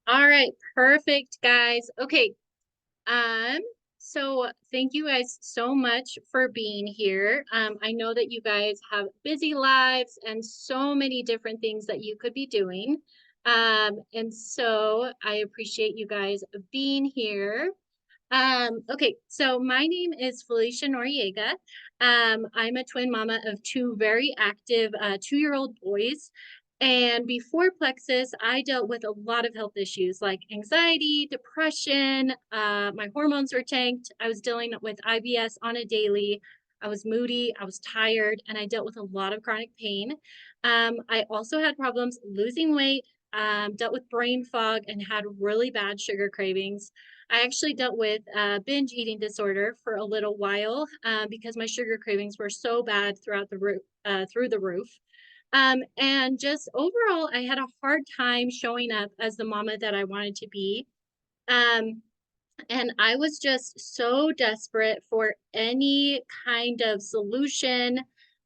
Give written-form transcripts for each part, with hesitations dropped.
All right, perfect, guys. Okay, um, so thank you guys so much for being here. I know that you guys have busy lives and so many different things that you could be doing. And so I appreciate you guys being here. Okay, so my name is Felicia Noriega. I'm a twin mama of two very active 2-year-old boys. And before Plexus, I dealt with a lot of health issues like anxiety, depression. My hormones were tanked. I was dealing with IBS on a daily. I was moody, I was tired, and I dealt with a lot of chronic pain. I also had problems losing weight, dealt with brain fog, and had really bad sugar cravings. I actually dealt with binge eating disorder for a little while because my sugar cravings were so bad through the roof. And just overall, I had a hard time showing up as the mama that I wanted to be. Um, and I was just so desperate for any kind of solution.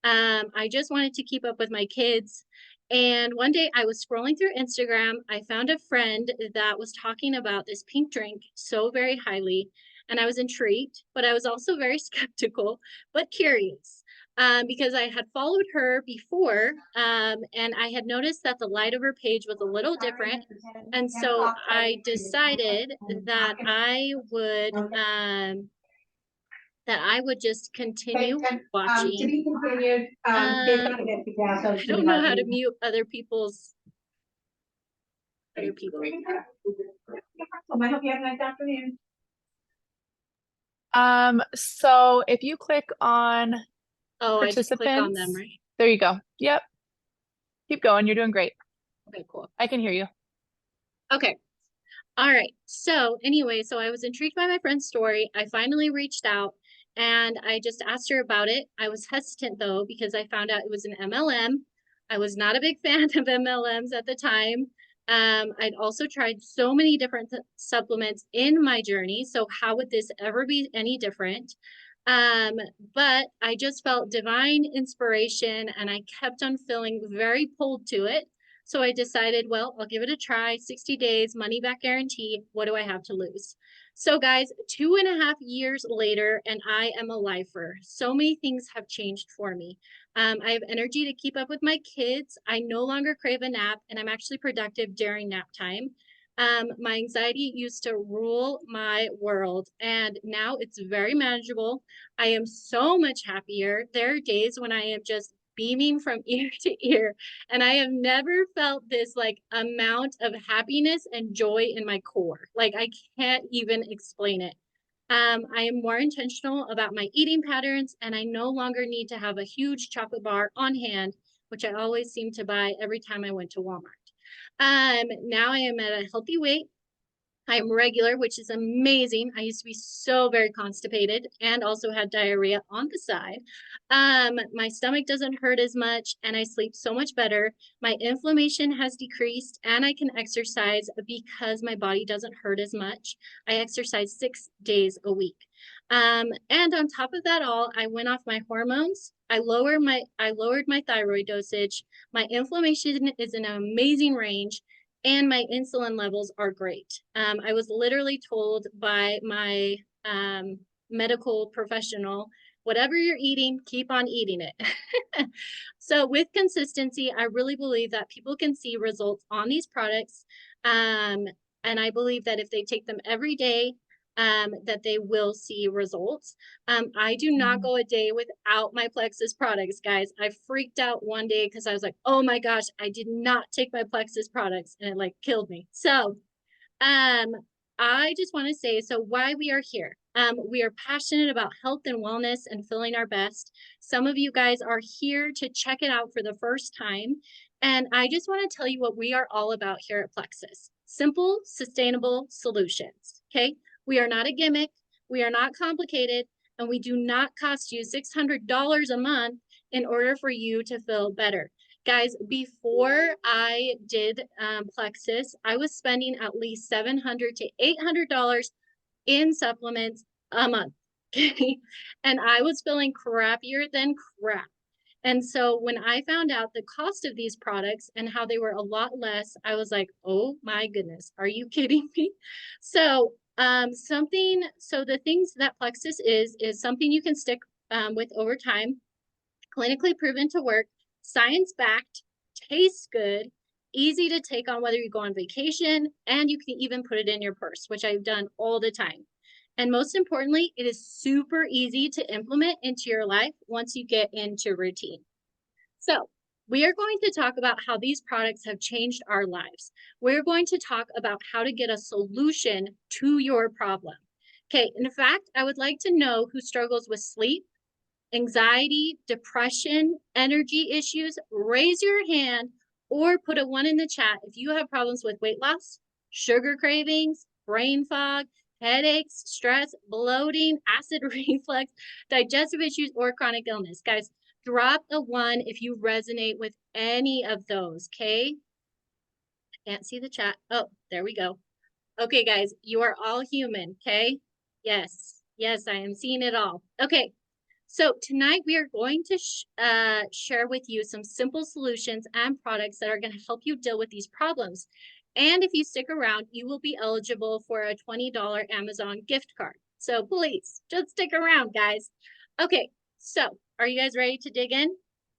I just wanted to keep up with my kids. And one day I was scrolling through Instagram. I found a friend that was talking about this pink drink so very highly. And I was intrigued, but I was also very skeptical, but curious. Because I had followed her before, and I had noticed that the light of her page was a little different, and so I decided that I would just continue To watching. be continued, Um, I don't know how to mute other people. I hope you have a nice afternoon. So if you click on Oh, I just click on them, participants, right? there you go. Yep. Keep going. You're doing great. Okay, cool. I can hear you. Okay. All right. So anyway, so I was intrigued by my friend's story. I finally reached out and I just asked her about it. I was hesitant though, because I found out it was an MLM. I was not a big fan of MLMs at the time. I'd also tried so many different supplements in my journey. So how would this ever be any different? Um, but I just felt divine inspiration and I kept on feeling very pulled to it. So I decided, well, I'll give it a try. 60 days, money back guarantee. What do I have to lose? So, guys, 2.5 years later, and I am a lifer. So many things have changed for me. I have energy to keep up with my kids. I no longer crave a nap, and I'm actually productive during nap time. My anxiety used to rule my world, and now it's very manageable. I am so much happier. There are days when I am just beaming from ear to ear, and I have never felt this like amount of happiness and joy in my core. Like I can't even explain it. I am more intentional about my eating patterns, and I no longer need to have a huge chocolate bar on hand, which I always seem to buy every time I went to Walmart. Now I am at a healthy weight. I'm regular, which is amazing. I used to be so very constipated and also had diarrhea on the side. My stomach doesn't hurt as much and I sleep so much better. My inflammation has decreased and I can exercise because my body doesn't hurt as much. I exercise 6 days a week. And on top of that all, I went off my hormones. I lowered my thyroid dosage. My inflammation is in an amazing range and my insulin levels are great. I was literally told by my medical professional, whatever you're eating, keep on eating it. So with consistency, I really believe that people can see results on these products. And I believe that if they take them every day, that they will see results. I do not go a day without my Plexus products, guys. I freaked out one day because I was like, oh my gosh, I did not take my Plexus products and it like killed me. So I just want to say, so why we are here. We are passionate about health and wellness and feeling our best. Some of you guys are here to check it out for the first time. And I just want to tell you what we are all about here at Plexus. Simple, sustainable solutions, okay? We are not a gimmick, we are not complicated, and we do not cost you $600 a month in order for you to feel better. Guys, before I did Plexus, I was spending at least $700 to $800 in supplements a month. Okay? And I was feeling crappier than crap. And so when I found out the cost of these products and how they were a lot less, I was like, oh my goodness, are you kidding me? So so the things that Plexus is something you can stick with over time, clinically proven to work, science backed, tastes good, easy to take on whether you go on vacation, and you can even put it in your purse, which I've done all the time. And most importantly, it is super easy to implement into your life once you get into routine. So, we are going to talk about how these products have changed our lives. We're going to talk about how to get a solution to your problem. Okay, in fact, I would like to know who struggles with sleep, anxiety, depression, energy issues. Raise your hand or put a 1 in the chat if you have problems with weight loss, sugar cravings, brain fog, headaches, stress, bloating, acid reflux, digestive issues, or chronic illness. Guys, drop a 1 if you resonate with any of those, okay? Can't see the chat. Oh, there we go. Okay, guys, you are all human, okay? Yes, yes, I am seeing it all. Okay, so tonight we are going to share with you some simple solutions and products that are going to help you deal with these problems. And if you stick around, you will be eligible for a $20 Amazon gift card. So please, just stick around, guys. Okay, so are you guys ready to dig in?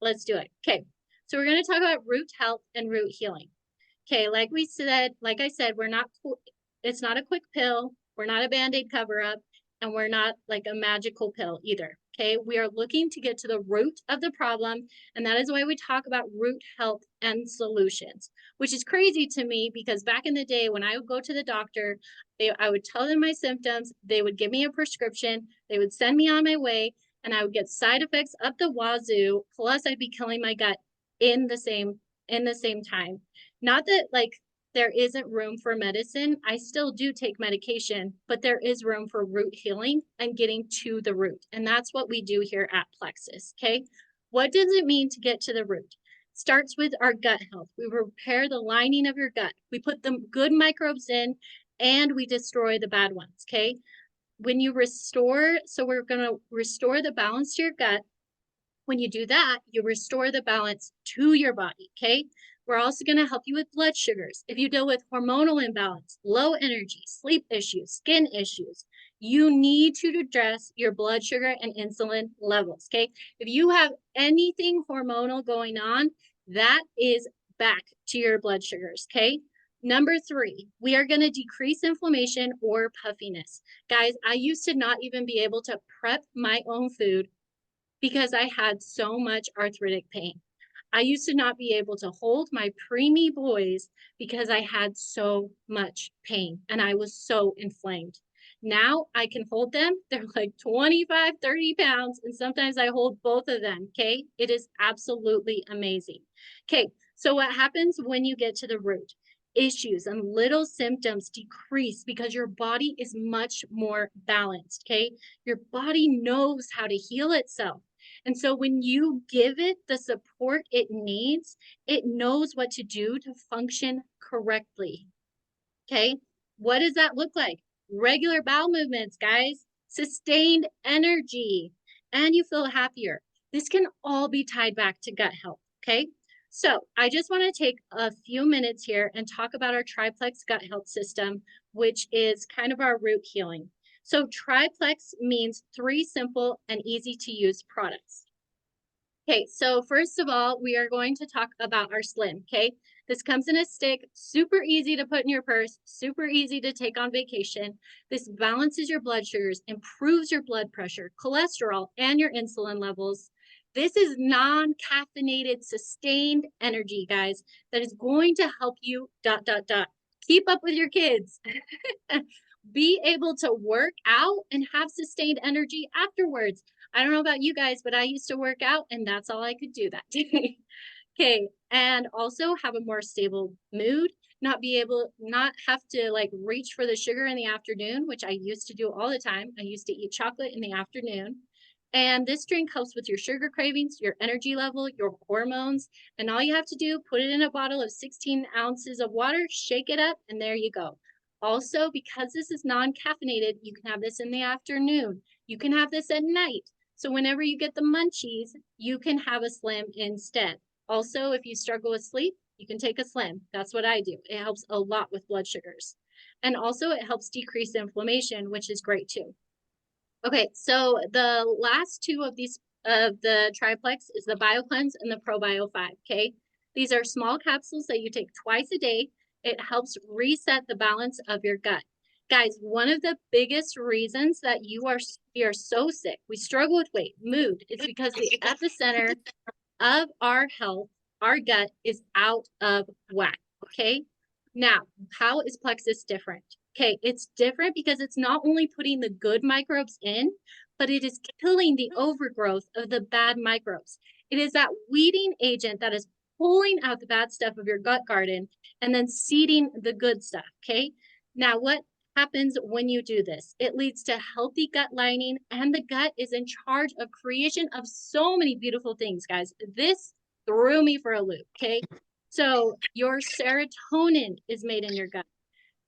Let's do it. Okay, so we're going to talk about root health and root healing. Okay, like I said, it's not a quick pill. We're not a Band-Aid cover-up, and we're not like a magical pill either. Okay, we are looking to get to the root of the problem, and that is why we talk about root health and solutions, which is crazy to me because back in the day when I would go to the doctor, I would tell them my symptoms, they would give me a prescription, they would send me on my way, and I would get side effects up the wazoo, plus I'd be killing my gut in the same time. Not that like there isn't room for medicine. I still do take medication, but there is room for root healing and getting to the root. And that's what we do here at Plexus. Okay. What does it mean to get to the root? Starts with our gut health. We repair the lining of your gut. We put the good microbes in and we destroy the bad ones. Okay. When you restore, so we're going to restore the balance to your gut. When you do that, you restore the balance to your body. Okay. We're also going to help you with blood sugars. If you deal with hormonal imbalance, low energy, sleep issues, skin issues, you need to address your blood sugar and insulin levels, okay? If you have anything hormonal going on, that is back to your blood sugars, okay? Number 3, we are going to decrease inflammation or puffiness. Guys, I used to not even be able to prep my own food because I had so much arthritic pain. I used to not be able to hold my preemie boys because I had so much pain and I was so inflamed. Now I can hold them. They're like 25, 30 pounds, and sometimes I hold both of them, okay? It is absolutely amazing. Okay, so what happens when you get to the root? Issues and little symptoms decrease because your body is much more balanced, okay? Your body knows how to heal itself. And so when you give it the support it needs, it knows what to do to function correctly. Okay. What does that look like? Regular bowel movements, guys, sustained energy, and you feel happier. This can all be tied back to gut health. Okay. So I just want to take a few minutes here and talk about our triplex gut health system, which is kind of our root healing. So triplex means 3 simple and easy to use products. Okay, so first of all, we are going to talk about our Slim, okay? This comes in a stick, super easy to put in your purse, super easy to take on vacation. This balances your blood sugars, improves your blood pressure, cholesterol, and your insulin levels. This is non-caffeinated, sustained energy, guys, that is going to help you, keep up with your kids. Be able to work out and have sustained energy afterwards. I don't know about you guys, but I used to work out and that's all I could do that day. Okay, and also have a more stable mood, not have to like reach for the sugar in the afternoon, which I used to do all the time. I used to eat chocolate in the afternoon. And this drink helps with your sugar cravings, your energy level, your hormones. And all you have to do, put it in a bottle of 16 ounces of water, shake it up, and there you go. Also, because this is non-caffeinated, you can have this in the afternoon. You can have this at night. So whenever you get the munchies, you can have a Slim instead. Also, if you struggle with sleep, you can take a Slim. That's what I do. It helps a lot with blood sugars. And also it helps decrease inflammation, which is great too. Okay, so the last two of these of the triplex is the BioCleanse and the ProBio 5, okay? These are small capsules that you take twice a day. It helps reset the balance of your gut. Guys, one of the biggest reasons that we are so sick, we struggle with weight, mood, it's because the epicenter of our health, our gut is out of whack, okay? Now, how is Plexus different? Okay, it's different because it's not only putting the good microbes in, but it is killing the overgrowth of the bad microbes. It is that weeding agent that is pulling out the bad stuff of your gut garden and then seeding the good stuff, okay? Now, what happens when you do this? It leads to healthy gut lining, and the gut is in charge of creation of so many beautiful things, guys. This threw me for a loop, okay? So your serotonin is made in your gut.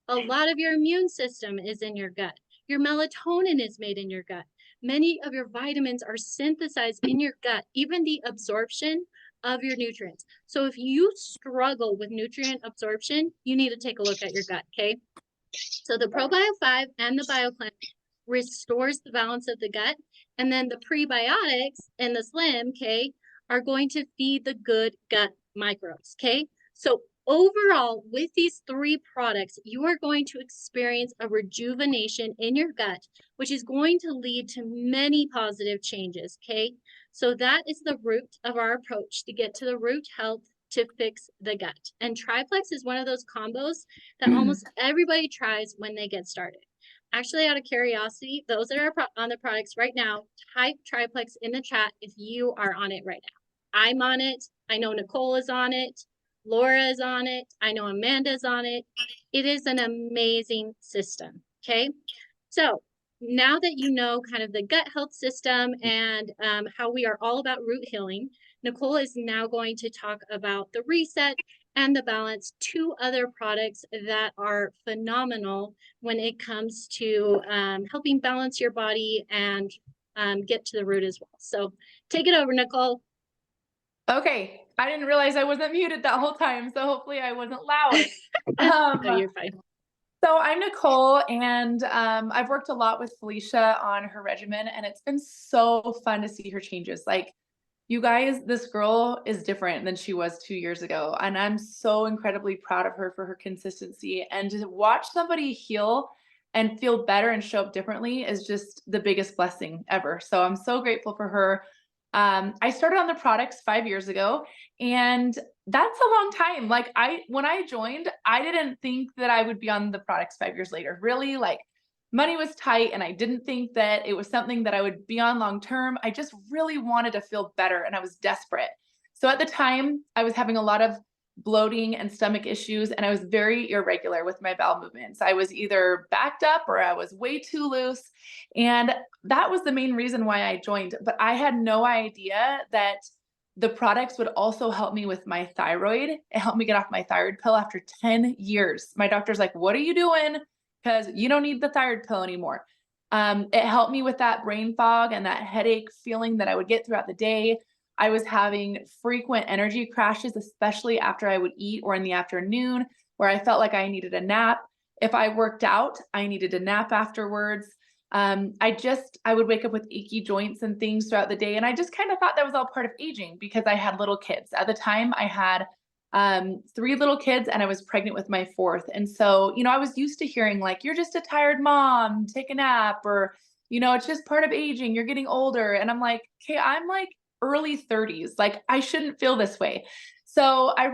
A lot of your immune system is in your gut. Your melatonin is made in your gut. Many of your vitamins are synthesized in your gut, even the absorption of your nutrients. So if you struggle with nutrient absorption, you need to take a look at your gut, okay? So the ProBio 5 and the BioCleanse restores the balance of the gut. And then the prebiotics and the Slim, okay, are going to feed the good gut microbes, okay? So overall, with these three products, you are going to experience a rejuvenation in your gut, which is going to lead to many positive changes, okay? So that is the root of our approach to get to the root health to fix the gut. And triplex is one of those combos that almost everybody tries when they get started. Actually, out of curiosity, those that are on the products right now, type triplex in the chat if you are on it right now. I'm on it. I know Nicole is on it. Laura is on it. I know Amanda's on it. It is an amazing system, okay? So now that you know kind of the gut health system and how we are all about root healing, Nicole is now going to talk about the reset and the balance, two other products that are phenomenal when it comes to helping balance your body and get to the root as well. So take it over, Nicole. Okay, I didn't realize I wasn't muted that whole time, so hopefully I wasn't loud. No, you're fine. So I'm Nicole, and I've worked a lot with Felicia on her regimen, and it's been so fun to see her changes. Like, you guys, this girl is different than she was 2 years ago, and I'm so incredibly proud of her for her consistency. And to watch somebody heal and feel better and show up differently is just the biggest blessing ever. So I'm so grateful for her. I started on the products 5 years ago, and that's a long time. Like, when I joined, I didn't think that I would be on the products 5 years later. Really, like, money was tight, and I didn't think that it was something that I would be on long term. I just really wanted to feel better, and I was desperate. So at the time, I was having a lot of bloating and stomach issues, and I was very irregular with my bowel movements. I was either backed up or I was way too loose. And that was the main reason why I joined. But I had no idea that the products would also help me with my thyroid. It helped me get off my thyroid pill after 10 years. My doctor's like, "What are you doing? Because you don't need the thyroid pill anymore." It helped me with that brain fog and that headache feeling that I would get throughout the day. I was having frequent energy crashes, especially after I would eat or in the afternoon, where I felt like I needed a nap. If I worked out, I needed a nap afterwards. I would wake up with achy joints and things throughout the day. And I just kind of thought that was all part of aging because I had little kids. At the time, I had 3 little kids and I was pregnant with my 4th. And so, I was used to hearing like, "You're just a tired mom, take a nap," or, "It's just part of aging, you're getting older." And I'm like, okay, I'm like early 30s. Like, I shouldn't feel this way. So I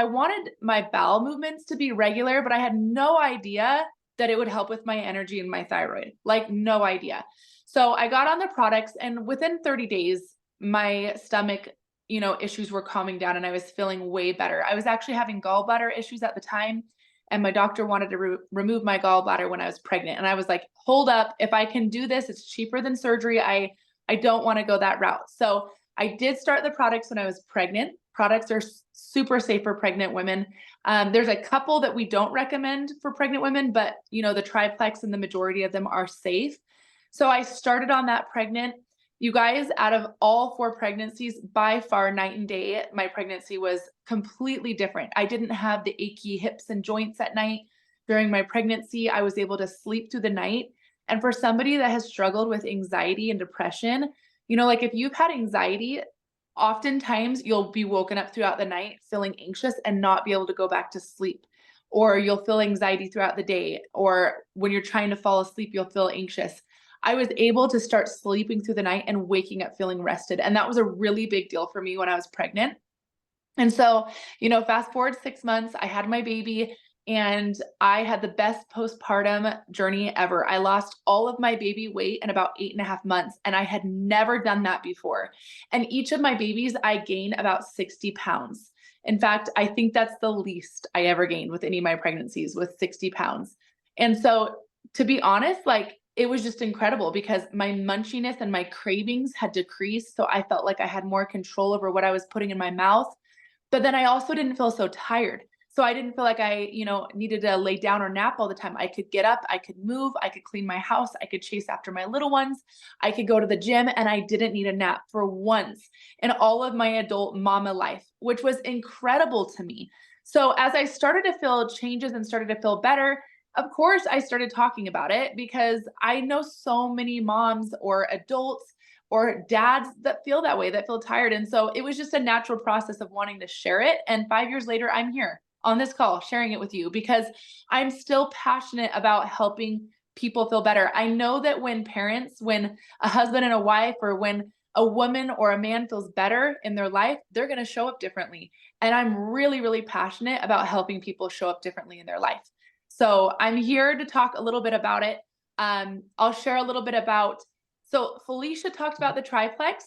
wanted my bowel movements to be regular, but I had no idea that it would help with my energy and my thyroid. Like, no idea. So I got on the products, and within 30 days, my stomach, issues were calming down and I was feeling way better. I was actually having gallbladder issues at the time, and my doctor wanted to remove my gallbladder when I was pregnant. And I was like, "Hold up, if I can do this, it's cheaper than surgery. I don't want to go that route." So I did start the products when I was pregnant. Products are super safe for pregnant women. There's a couple that we don't recommend for pregnant women, but the triplex and the majority of them are safe. So I started on that pregnant. You guys, out of all 4 pregnancies, by far, night and day, my pregnancy was completely different. I didn't have the achy hips and joints at night during my pregnancy. I was able to sleep through the night. And for somebody that has struggled with anxiety and depression, you know, like if you've had anxiety, oftentimes you'll be woken up throughout the night feeling anxious and not be able to go back to sleep. Or you'll feel anxiety throughout the day. Or when you're trying to fall asleep, you'll feel anxious. I was able to start sleeping through the night and waking up feeling rested. And that was a really big deal for me when I was pregnant. And so, you know, fast forward 6 months, I had my baby and I had the best postpartum journey ever. I lost all of my baby weight in about 8.5 months, and I had never done that before. And each of my babies, I gained about 60 pounds. In fact, I think that's the least I ever gained with any of my pregnancies, with 60 pounds. And so, to be honest, like it was just incredible because my munchiness and my cravings had decreased. So I felt like I had more control over what I was putting in my mouth. But then I also didn't feel so tired. So I didn't feel like I, you know, needed to lay down or nap all the time. I could get up, I could move, I could clean my house, I could chase after my little ones, I could go to the gym, and I didn't need a nap for once in all of my adult mama life, which was incredible to me. So as I started to feel changes and started to feel better, of course, I started talking about it because I know so many moms or adults or dads that feel that way, that feel tired. And so it was just a natural process of wanting to share it. And 5 years later, I'm here on this call sharing it with you because I'm still passionate about helping people feel better. I know that when parents, when a husband and a wife, or when a woman or a man feels better in their life, they're going to show up differently. And I'm really, really passionate about helping people show up differently in their life. So I'm here to talk a little bit about it. I'll share a little bit about, so Felicia talked about the triplex.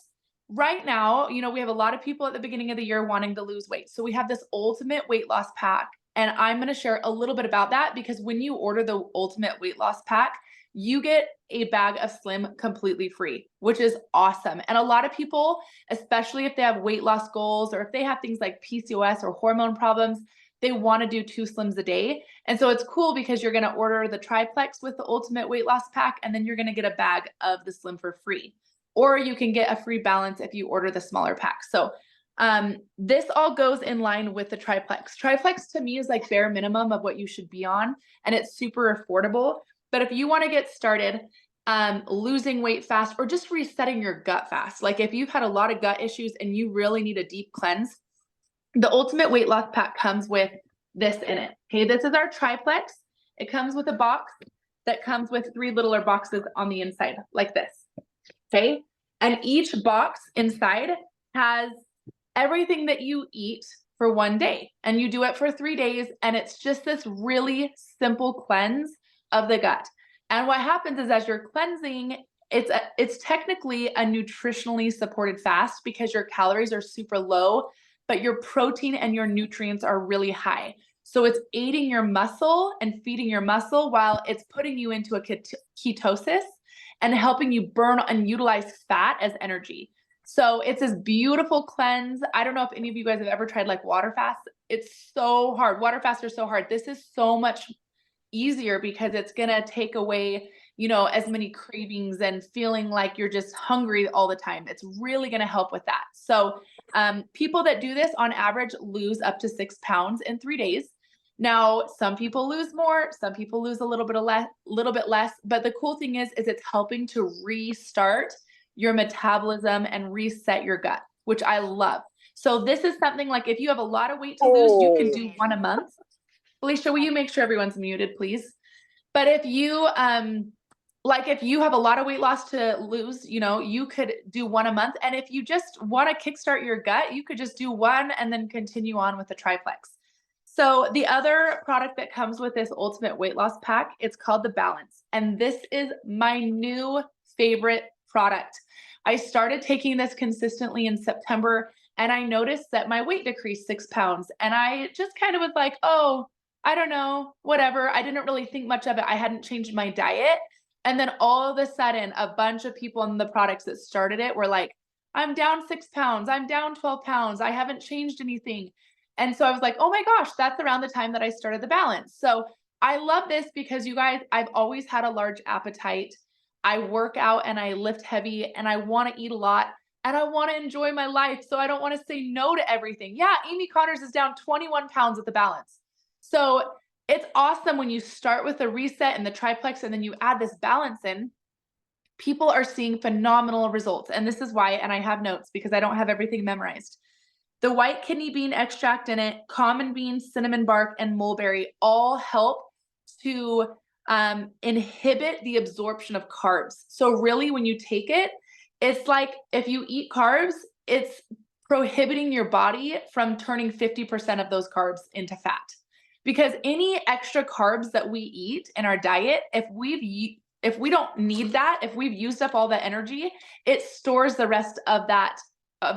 Right now, you know, we have a lot of people at the beginning of the year wanting to lose weight. So we have this ultimate weight loss pack. And I'm going to share a little bit about that because when you order the ultimate weight loss pack, you get a bag of Slim completely free, which is awesome. And a lot of people, especially if they have weight loss goals or if they have things like PCOS or hormone problems, they want to do 2 Slims a day. And so it's cool because you're going to order the triplex with the ultimate weight loss pack, and then you're going to get a bag of the Slim for free. Or you can get a free balance if you order the smaller pack. So this all goes in line with the triplex. Triplex to me is like bare minimum of what you should be on, and it's super affordable. But if you want to get started losing weight fast or just resetting your gut fast, like if you've had a lot of gut issues and you really need a deep cleanse, the ultimate weight loss pack comes with this in it. Okay, this is our triplex. It comes with a box that comes with 3 littler boxes on the inside, like this. Okay, and each box inside has everything that you eat for one day, and you do it for 3 days, and it's just this really simple cleanse of the gut. And what happens is as you're cleansing, it's technically a nutritionally supported fast because your calories are super low, but your protein and your nutrients are really high. So it's aiding your muscle and feeding your muscle while it's putting you into a ketosis and helping you burn and utilize fat as energy. So it's this beautiful cleanse. I don't know if any of you guys have ever tried like water fast. It's so hard. Water fasts are so hard. This is so much easier because it's going to take away, you know, as many cravings and feeling like you're just hungry all the time. It's really going to help with that. So people that do this on average lose up to 6 pounds in 3 days. Now, some people lose more, some people lose a little bit less, but the cool thing is it's helping to restart your metabolism and reset your gut, which I love. So this is something like if you have a lot of weight to lose, you can do 1 a month. Felicia, will you make sure everyone's muted, please? But if you if you have a lot of weight loss to lose, you know, you could do 1 a month. And if you just want to kickstart your gut, you could just do 1 and then continue on with the triplex. So the other product that comes with this ultimate weight loss pack, it's called the Balance. And this is my new favorite product. I started taking this consistently in September, and I noticed that my weight decreased 6 pounds. And I just kind of was like, oh, I don't know, whatever. I didn't really think much of it. I hadn't changed my diet. And then all of a sudden, a bunch of people in the products that started it were like, I'm down 6 pounds. I'm down 12 pounds. I haven't changed anything. And so I was like, oh my gosh, that's around the time that I started the Balance. So I love this because you guys, I've always had a large appetite. I work out and I lift heavy and I want to eat a lot and I want to enjoy my life. So I don't want to say no to everything. Yeah, Amy Connors is down 21 pounds at the balance. So it's awesome when you start with the reset and the triplex and then you add this balance in. People are seeing phenomenal results. And this is why, and I have notes because I don't have everything memorized. The white kidney bean extract in it, common bean, cinnamon bark, and mulberry all help to inhibit the absorption of carbs. So really when you take it, it's like if you eat carbs, it's prohibiting your body from turning 50% of those carbs into fat. Because any extra carbs that we eat in our diet, if we don't need that, if we've used up all that energy, it stores the rest of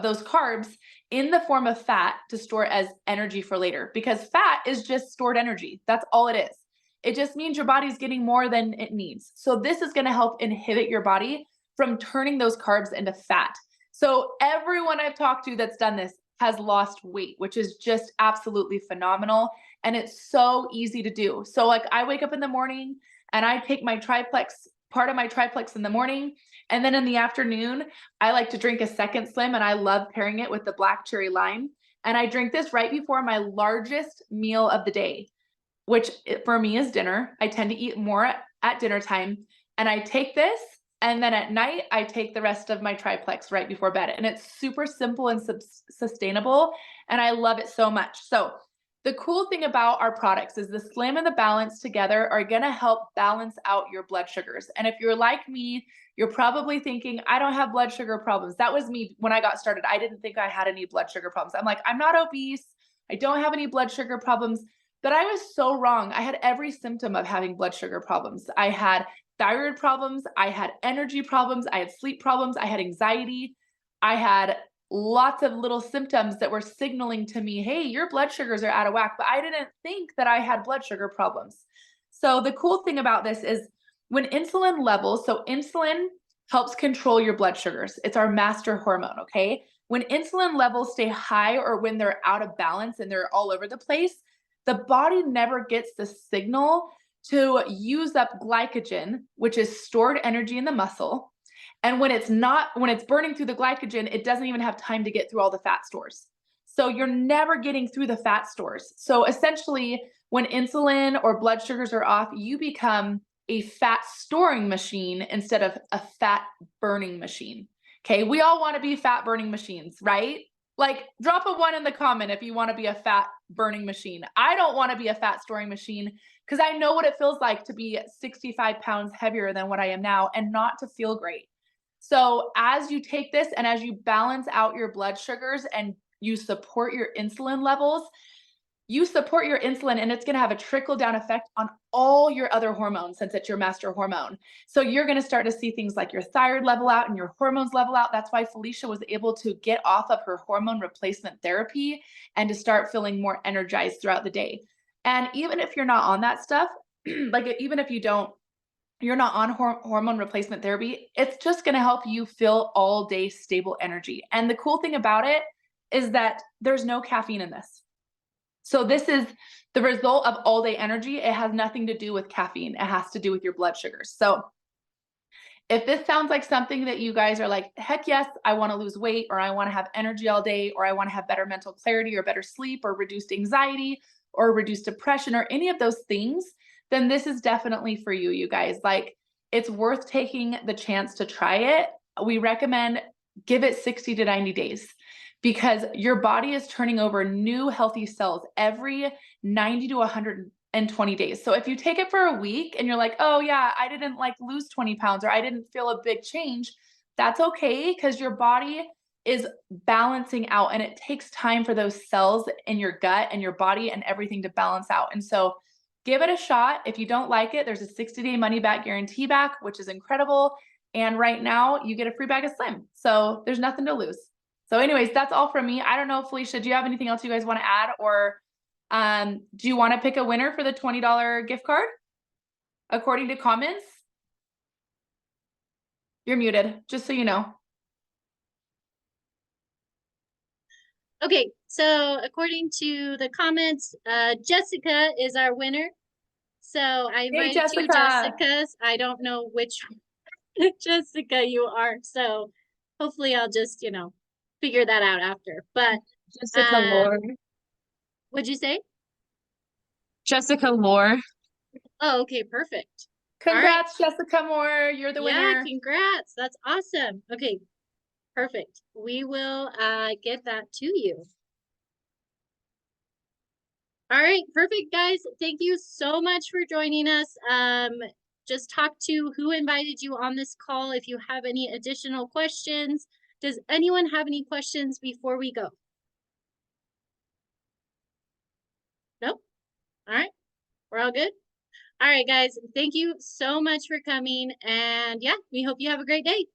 those carbs in the form of fat to store as energy for later, because fat is just stored energy. That's all it is. It just means your body's getting more than it needs. So this is going to help inhibit your body from turning those carbs into fat. So everyone I've talked to that's done this has lost weight, which is just absolutely phenomenal. And it's so easy to do. So like I wake up in the morning and I take my triplex, part of my triplex in the morning. And then in the afternoon, I like to drink a second slim and I love pairing it with the black cherry lime. And I drink this right before my largest meal of the day, which for me is dinner. I tend to eat more at dinner time. And I take this, and then at night, I take the rest of my triplex right before bed. And it's super simple and sustainable. And I love it so much. So the cool thing about our products is the Slim and the Balance together are going to help balance out your blood sugars. And if you're like me, you're probably thinking, I don't have blood sugar problems. That was me when I got started. I didn't think I had any blood sugar problems. I'm like, I'm not obese. I don't have any blood sugar problems. But I was so wrong. I had every symptom of having blood sugar problems. I had thyroid problems. I had energy problems. I had sleep problems. I had anxiety. I had lots of little symptoms that were signaling to me, hey, your blood sugars are out of whack. But I didn't think that I had blood sugar problems. So the cool thing about this is when insulin levels, so insulin helps control your blood sugars. It's our master hormone, okay? When insulin levels stay high or when they're out of balance and they're all over the place, the body never gets the signal to use up glycogen, which is stored energy in the muscle. And when it's burning through the glycogen, it doesn't even have time to get through all the fat stores. So you're never getting through the fat stores. So essentially, when insulin or blood sugars are off, you become a fat storing machine instead of a fat burning machine. Okay, we all want to be fat burning machines, right? Like, drop a 1 in the comment if you want to be a fat burning machine. I don't want to be a fat storing machine because I know what it feels like to be 65 pounds heavier than what I am now and not to feel great. So as you take this and as you balance out your blood sugars and you support your insulin levels, you support your insulin and it's going to have a trickle down effect on all your other hormones since it's your master hormone. So you're going to start to see things like your thyroid level out and your hormones level out. That's why Felicia was able to get off of her hormone replacement therapy and to start feeling more energized throughout the day. And even if you're not on that stuff, like even if you're not on hormone replacement therapy, it's just going to help you feel all day stable energy. And the cool thing about it is that there's no caffeine in this. So this is the result of all day energy. It has nothing to do with caffeine. It has to do with your blood sugars. So if this sounds like something that you guys are like, heck yes, I want to lose weight, or I want to have energy all day, or I want to have better mental clarity or better sleep or reduced anxiety or reduced depression or any of those things, then this is definitely for you, you guys. Like, it's worth taking the chance to try it. We recommend give it 60 to 90 days because your body is turning over new healthy cells every 90 to 120 days. So if you take it for a week and you're like, oh yeah, I didn't like lose 20 pounds or I didn't feel a big change, that's okay because your body is balancing out and it takes time for those cells in your gut and your body and everything to balance out. And so give it a shot. If you don't like it, there's a 60-day money back guarantee back, which is incredible. And right now you get a free bag of Slim. So there's nothing to lose. So anyways, that's all from me. I don't know, Felicia, do you have anything else you guys want to add, or do you want to pick a winner for the $20 gift card according to comments? You're muted, just so you know. Okay, so according to the comments, Jessica is our winner. So I Hey, invited two Jessica. Jessicas. I don't know which Jessica, you are. So hopefully I'll just, figure that out after. But Jessica uh Lore. what'd you say? Jessica Lore. Oh, okay, perfect. All right. Congrats, Jessica Moore. You're the Yeah, winner. congrats. That's awesome. Okay, perfect. We will get that to you. All right, perfect, guys. Thank you so much for joining us. Just talk to who invited you on this call if you have any additional questions. Does anyone have any questions before we go? Nope. All right, we're all good. All right, guys. Thank you so much for coming. And yeah, we hope you have a great day.